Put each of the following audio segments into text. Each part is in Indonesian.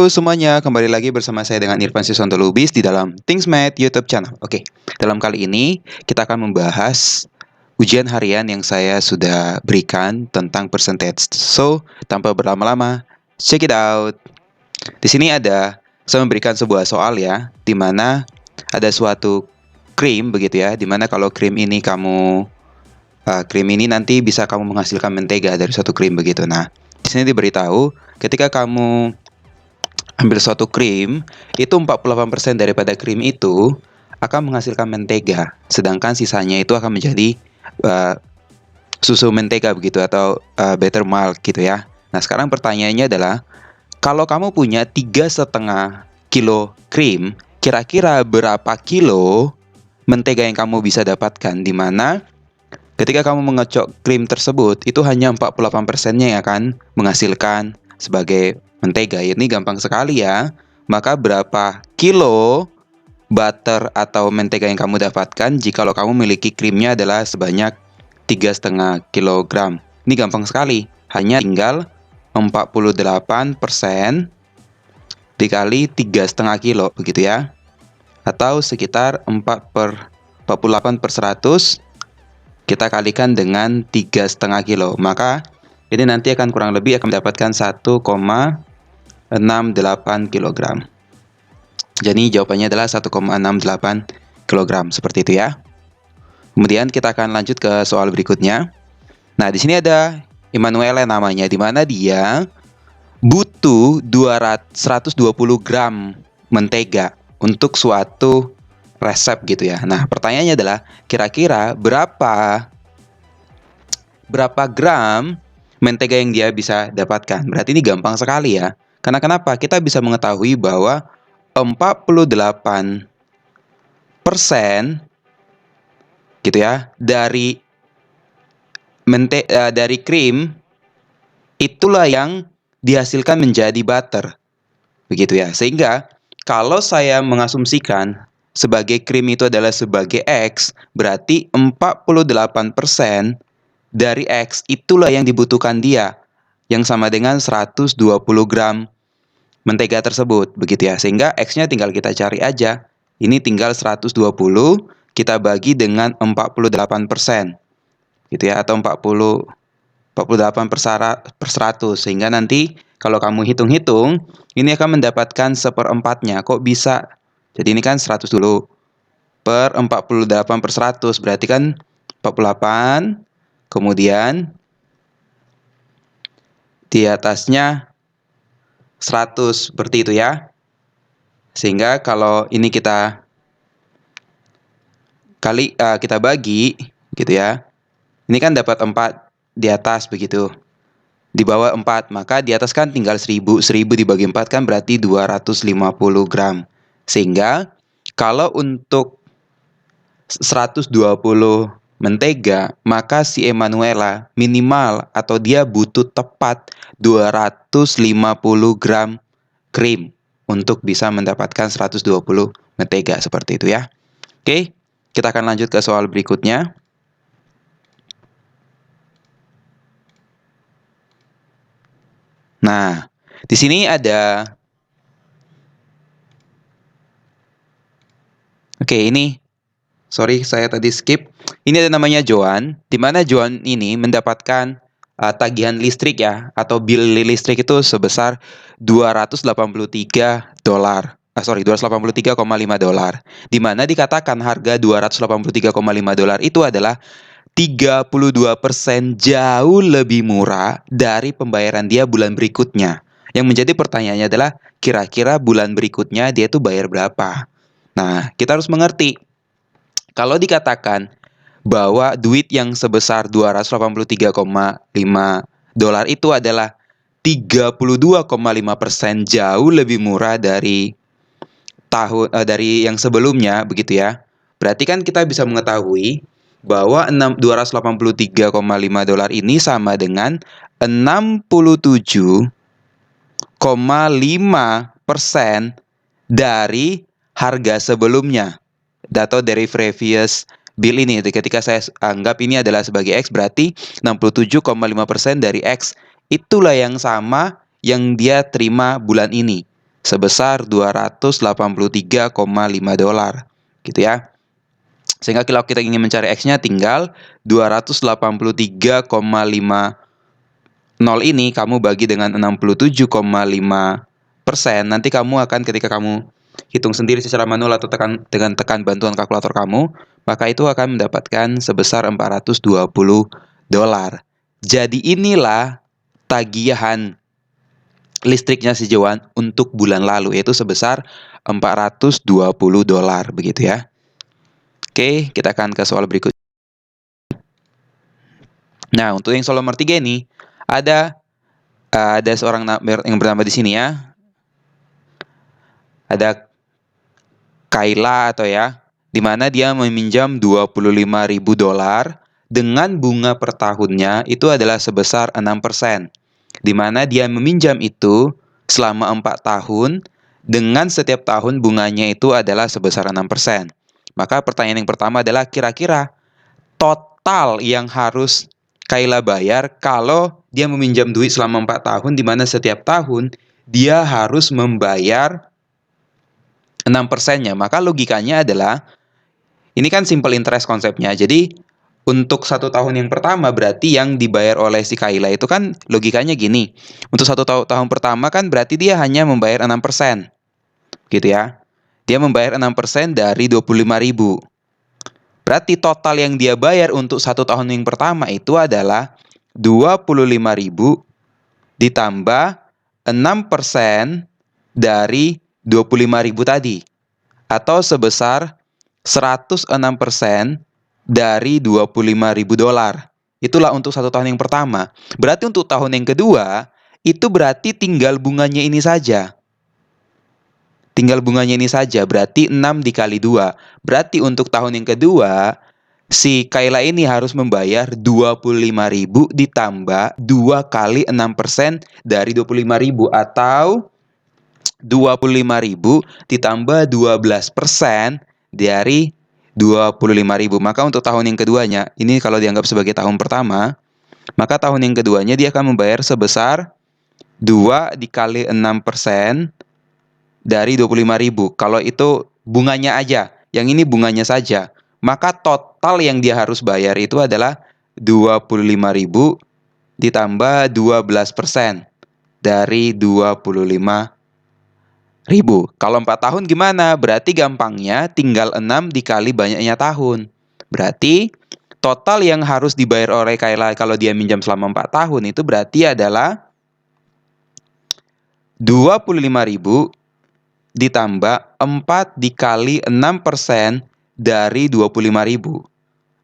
Halo semuanya, kembali lagi bersama saya dengan Irfan Siswanto Lubis di dalam ThingsMath YouTube channel. Oke, dalam kali ini kita akan membahas ujian harian yang saya sudah berikan tentang percentage. So, tanpa berlama-lama, check it out. Di sini saya memberikan sebuah soal ya, di mana ada suatu krim begitu ya, di mana kalau krim ini krim ini nanti bisa kamu menghasilkan mentega dari suatu krim begitu. Nah, di sini diberitahu ketika kamu ambil suatu krim, itu 48% daripada krim itu akan menghasilkan mentega, sedangkan sisanya itu akan menjadi uh, susu mentega begitu atau butter milk gitu ya. Nah, sekarang pertanyaannya adalah kalau kamu punya 3,5 kilo krim, kira-kira berapa kilo mentega yang kamu bisa dapatkan, di mana ketika kamu mengecok krim tersebut, itu hanya 48%-nya yang akan menghasilkan sebagai mentega. Ini gampang sekali ya. Maka berapa kilo butter atau mentega yang kamu dapatkan jikalau kamu memiliki krimnya adalah sebanyak 3,5 kilogram. Ini gampang sekali. Hanya tinggal 48% dikali 3,5 kilo begitu ya. Atau sekitar 48/100 kita kalikan dengan 3,5 kilo. Maka ini nanti akan kurang lebih akan mendapatkan 1,68 kilogram. Jadi jawabannya adalah 1,68 kilogram seperti itu ya. Kemudian kita akan lanjut ke soal berikutnya. Nah, di sini ada Emanuele namanya, di mana dia butuh 120 gram mentega untuk suatu resep gitu ya. Nah, pertanyaannya adalah kira-kira berapa gram mentega yang dia bisa dapatkan. Berarti ini gampang sekali ya. Karena kenapa? Kita bisa mengetahui bahwa 48% gitu ya dari krim itulah yang dihasilkan menjadi butter. Begitu ya. Sehingga kalau saya mengasumsikan sebagai krim itu adalah sebagai X, berarti 48% dari X itulah yang dibutuhkan dia, yang sama dengan 120 gram mentega tersebut, begitu ya. Sehingga X-nya tinggal kita cari aja. Ini tinggal 120 kita bagi dengan 48%, gitu ya, atau 48 per 100. Sehingga nanti kalau kamu hitung-hitung, ini akan mendapatkan seperempatnya. Kok bisa? Jadi ini kan 100 dulu per 48 per 100, berarti kan 48, kemudian di atasnya 100, seperti itu ya. Sehingga kalau ini kita bagi gitu ya. Ini kan dapat 4 di atas begitu. Di bawah 4, maka di atas kan tinggal 1000. 1000 dibagi 4 kan berarti 250 gram. Sehingga kalau untuk 120 mentega, maka si Emanuela minimal atau dia butuh tepat 250 gram krim untuk bisa mendapatkan 120 mentega seperti itu ya. Oke, kita akan lanjut ke soal berikutnya. Nah, di sini ada sorry saya tadi skip. Ini ada namanya Joan, di mana Joan ini mendapatkan tagihan listrik ya, atau bill listrik itu sebesar $283. 283,5 dolar. Di mana dikatakan harga $283,5 itu adalah 32% jauh lebih murah dari pembayaran dia bulan berikutnya. Yang menjadi pertanyaannya adalah kira-kira bulan berikutnya dia tuh bayar berapa? Nah, kita harus mengerti. Kalau dikatakan bahwa duit yang sebesar $283,5 itu adalah 32,5% jauh lebih murah dari yang sebelumnya begitu ya. Berarti kan kita bisa mengetahui bahwa $283,5 ini sama dengan 67,5% dari harga sebelumnya atau dari previous bill ini. Ketika saya anggap ini adalah sebagai X, berarti 67,5% dari X itulah yang sama yang dia terima bulan ini. sebesar 283,5 dolar, gitu ya. Sehingga kalau kita ingin mencari X-nya tinggal 283,50 ini kamu bagi dengan 67,5%. Nanti kamu akan ketika kamu hitung sendiri secara manual atau dengan tekan bantuan kalkulator kamu, maka itu akan mendapatkan sebesar 420 dolar. Jadi inilah tagihan listriknya si Joan untuk bulan lalu, yaitu sebesar 420 dolar, begitu ya. Oke, kita akan ke soal berikut. Nah, untuk yang soal nomor 3 ini, ada seorang yang bernama di sini ya. Ada Kayla atau ya, di mana dia meminjam 25.000 dolar dengan bunga per tahunnya itu adalah sebesar 6%. Di mana dia meminjam itu selama 4 tahun dengan setiap tahun bunganya itu adalah sebesar 6%. Maka pertanyaan yang pertama adalah kira-kira total yang harus Kayla bayar kalau dia meminjam duit selama 4 tahun, di mana setiap tahun dia harus membayar 6%-nya. Maka logikanya adalah, ini kan simple interest konsepnya. Jadi untuk 1 tahun yang pertama berarti yang dibayar oleh si Kayla itu kan logikanya gini. Untuk 1 tahun pertama kan berarti dia hanya membayar 6%. Gitu ya. Dia membayar 6% dari 25.000. Berarti total yang dia bayar untuk 1 tahun yang pertama itu adalah 25.000 ditambah 6% dari 25.000 tadi, atau sebesar 106% dari 25.000 dolar. Itulah untuk 1 tahun yang pertama. Berarti untuk tahun yang kedua, itu berarti tinggal bunganya ini saja. Tinggal bunganya ini saja, berarti 6 dikali 2. Berarti untuk tahun yang kedua, si Kayla ini harus membayar 25.000 ditambah 2 kali 6% dari 25.000, atau 25.000 ditambah 12% dari 25.000. Maka untuk tahun yang keduanya, ini kalau dianggap sebagai tahun pertama, maka tahun yang keduanya dia akan membayar sebesar 2 dikali 6% dari 25.000. Kalau itu bunganya aja, yang ini bunganya saja, maka total yang dia harus bayar itu adalah 25.000 ditambah 12% dari 25.000. Kalau 4 tahun gimana? Berarti gampangnya tinggal 6 dikali banyaknya tahun. Berarti total yang harus dibayar oleh Kayla kalau dia minjam selama 4 tahun itu berarti adalah 25.000 ditambah 4 dikali 6% dari 25.000.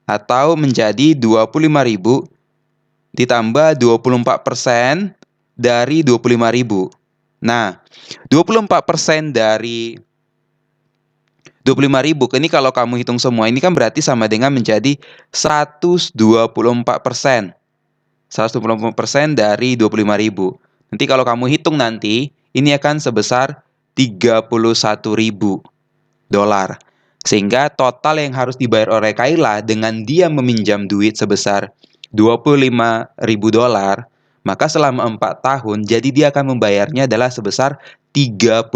Atau menjadi 25.000 ditambah 24% dari 25.000. Nah, 24% dari 25.000, ini kalau kamu hitung semua, ini kan berarti sama dengan menjadi 124%. 124% dari 25.000. Nanti kalau kamu hitung nanti, ini akan sebesar 31.000 dolar. Sehingga total yang harus dibayar oleh Kayla dengan dia meminjam duit sebesar 25.000 dolar, maka selama 4 tahun, jadi dia akan membayarnya adalah sebesar 31.000.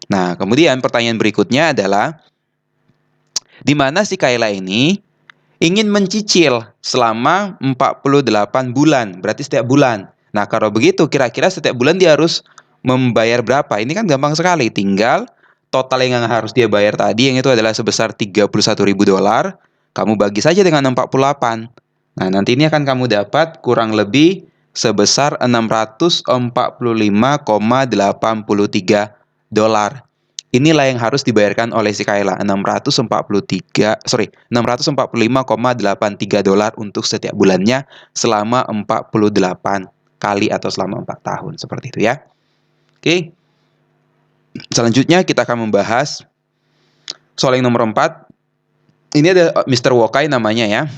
Nah, kemudian pertanyaan berikutnya adalah, di mana si Kayla ini ingin mencicil selama 48 bulan, berarti setiap bulan. Nah, kalau begitu, kira-kira setiap bulan dia harus membayar berapa? Ini kan gampang sekali, tinggal total yang harus dia bayar tadi, yang itu adalah sebesar 31.000 dolar, kamu bagi saja dengan 48. Nah, nanti ini akan kamu dapat kurang lebih sebesar 645,83 dolar. Inilah yang harus dibayarkan oleh si Kayla, 645,83 dolar untuk setiap bulannya selama 48 kali atau selama 4 tahun, seperti itu ya. Oke. Selanjutnya kita akan membahas soal yang nomor 4. Ini ada Mr. Wokai namanya ya.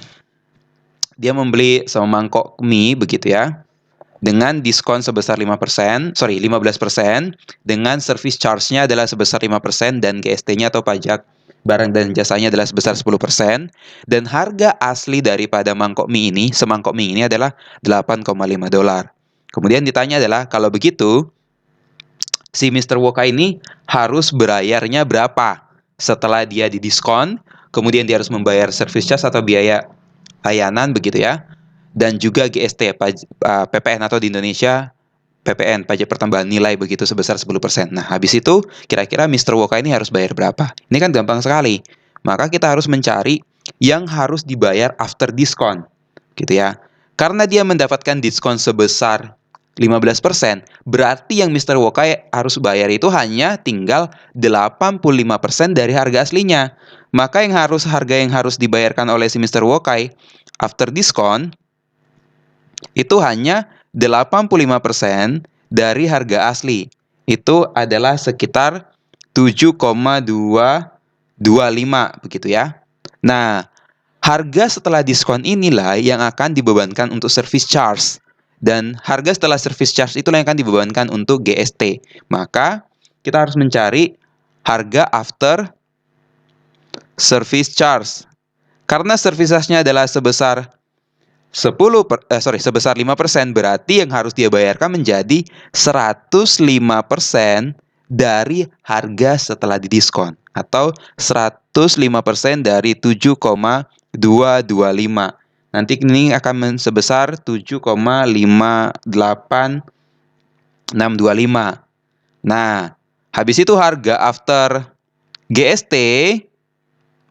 Dia membeli semangkok mie begitu ya, dengan diskon sebesar 15%, dengan service charge-nya adalah sebesar 5%, dan GST-nya atau pajak barang dan jasanya adalah sebesar 10%, dan harga asli daripada semangkok mie ini adalah 8,5 dolar. Kemudian ditanya adalah, kalau begitu, si Mr. Woka ini harus berbayarnya berapa setelah dia didiskon, kemudian dia harus membayar service charge atau biaya layanan begitu ya, dan juga GST, PPN atau di Indonesia PPN, pajak pertambahan nilai begitu sebesar 10%. Nah, habis itu kira-kira Mr. Woka ini harus bayar berapa? Ini kan gampang sekali. Maka kita harus mencari yang harus dibayar after diskon, gitu ya. Karena dia mendapatkan diskon sebesar 15%, berarti yang Mr. Woka harus bayar itu hanya tinggal 85% dari harga aslinya. Maka harga yang harus dibayarkan oleh si Mr. Wokai after diskon itu hanya 85% dari harga asli. Itu adalah sekitar 7,225 begitu ya. Nah, harga setelah diskon inilah yang akan dibebankan untuk service charge. Dan harga setelah service charge itulah yang akan dibebankan untuk GST. Maka kita harus mencari harga after service charge. Karena service charge-nya adalah sebesar 5%, berarti yang harus dia bayarkan menjadi 105% dari harga setelah didiskon atau 105% dari 7,225. Nanti ini akan sebesar 7,58625. Nah, habis itu harga after GST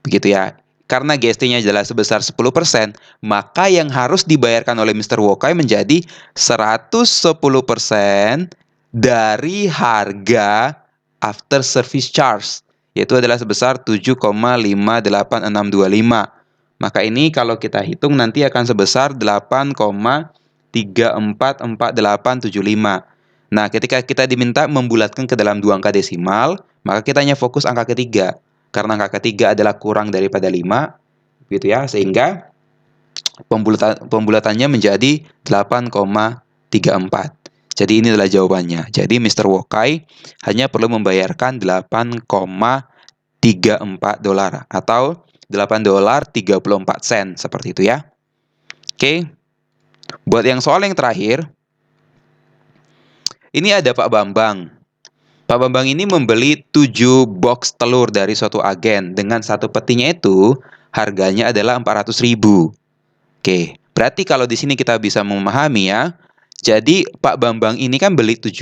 begitu ya. Karena GST-nya adalah sebesar 10%, maka yang harus dibayarkan oleh Mr. Wokai menjadi 110% dari harga after service charge, yaitu adalah sebesar 7,58625. Maka ini kalau kita hitung nanti akan sebesar 8,344875. Nah, ketika kita diminta membulatkan ke dalam dua angka desimal, maka kita hanya fokus angka ketiga. Karena angka ketiga adalah kurang daripada 5, gitu ya, sehingga pembulatannya menjadi 8,34. Jadi ini adalah jawabannya. Jadi Mr. Wokai hanya perlu membayarkan 8,34 dolar atau 8 dolar 34 sen seperti itu ya. Oke. Buat yang soal yang terakhir, ini ada Pak Bambang. Pak Bambang ini membeli 7 box telur dari suatu agen dengan satu petinya itu harganya adalah 400.000. Oke, berarti kalau di sini kita bisa memahami ya. Jadi Pak Bambang ini kan beli 7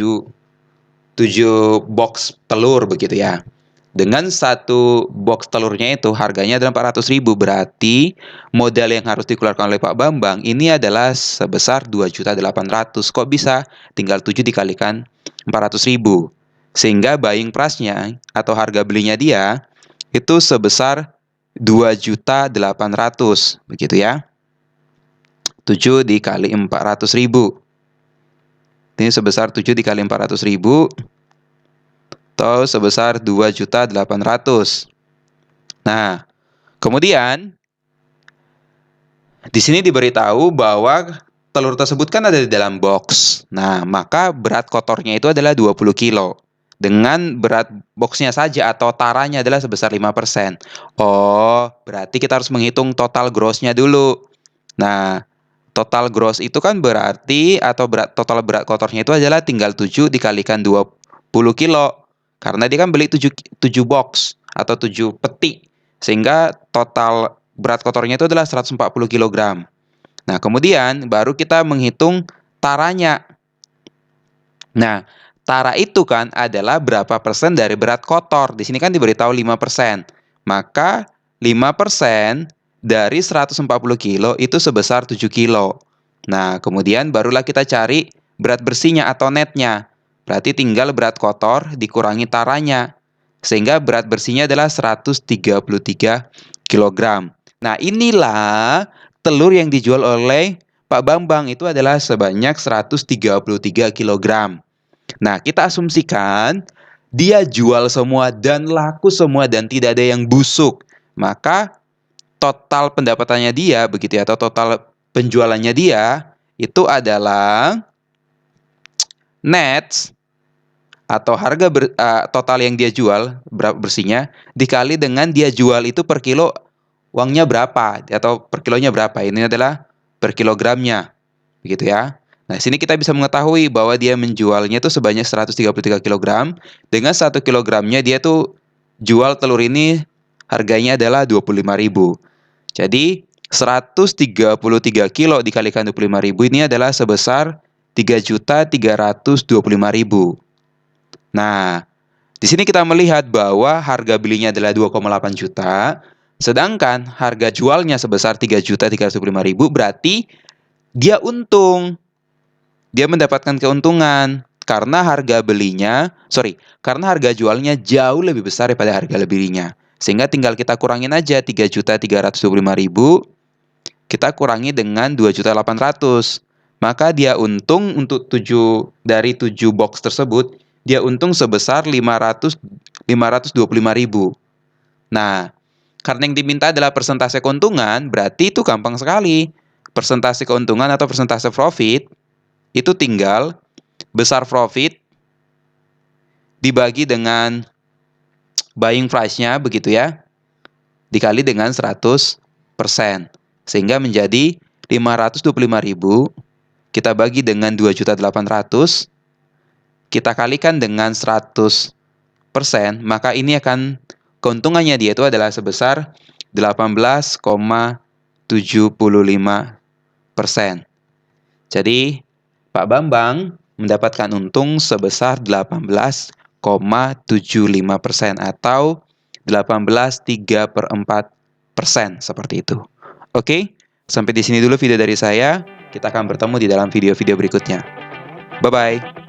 box telur begitu ya. Dengan satu box telurnya itu harganya adalah 400.000, berarti modal yang harus dikeluarkan oleh Pak Bambang ini adalah sebesar 2.800.000. Kok bisa? Tinggal 7 dikalikan 400.000. Sehingga buying price-nya atau harga belinya dia itu sebesar 2.800.000 begitu ya. 7 dikali 400.000. Ini sebesar 7 dikali 400.000 atau sebesar 2.800.000. Nah, kemudian di sini diberitahu bahwa telur tersebut kan ada di dalam box. Nah, maka berat kotornya itu adalah 20 kilo. Dengan berat boxnya saja atau taranya adalah sebesar 5%. Oh, berarti kita harus menghitung total gross-nya dulu. Nah, total gross itu kan berarti atau total berat kotornya itu adalah tinggal 7 dikalikan 20 kilo. Karena dia kan beli 7 box atau 7 peti. Sehingga total berat kotornya itu adalah 140 kg. Nah, kemudian baru kita menghitung taranya. Nah, tara itu kan adalah berapa persen dari berat kotor. Di sini kan diberitahu 5%. Maka 5% dari 140 kilo itu sebesar 7 kilo. Nah, kemudian barulah kita cari berat bersihnya atau netnya. Berarti tinggal berat kotor dikurangi taranya. Sehingga berat bersihnya adalah 133 kg. Nah, inilah telur yang dijual oleh Pak Bambang itu adalah sebanyak 133 kg. Nah, kita asumsikan dia jual semua dan laku semua dan tidak ada yang busuk. Maka total pendapatannya dia begitu ya, atau total penjualannya dia itu adalah net atau harga total yang dia jual berapa bersihnya dikali dengan dia jual itu per kilo uangnya berapa atau per kilonya berapa. Ini adalah per kilogramnya begitu ya. Nah, sini kita bisa mengetahui bahwa dia menjualnya tuh sebanyak 133 kg. Dengan 1 kilogramnya dia tuh jual telur ini harganya adalah 25.000. Jadi 133 kilo dikalikan 25.000 ini adalah sebesar 3.325.000. Nah, di sini kita melihat bahwa harga belinya adalah 2,8 juta, sedangkan harga jualnya sebesar 3.325.000, berarti dia untung. Dia mendapatkan keuntungan karena karena harga jualnya jauh lebih besar daripada harga belinya. Sehingga tinggal kita kurangin aja 3.325.000, kita kurangi dengan 2.800.000. Maka dia untung untuk 7 box tersebut, dia untung sebesar 525.000. Nah, karena yang diminta adalah persentase keuntungan, berarti itu gampang sekali. Persentase keuntungan atau persentase profit itu tinggal besar profit dibagi dengan buying price-nya, begitu ya, dikali dengan 100%. Sehingga menjadi 525.000, kita bagi dengan 2.800.000, kita kalikan dengan 100%, maka ini akan keuntungannya dia itu adalah sebesar 18,75%. Jadi Pak Bambang mendapatkan untung sebesar 18,75% atau 18,3/4% seperti itu. Oke, sampai di sini dulu video dari saya. Kita akan bertemu di dalam video-video berikutnya. Bye-bye.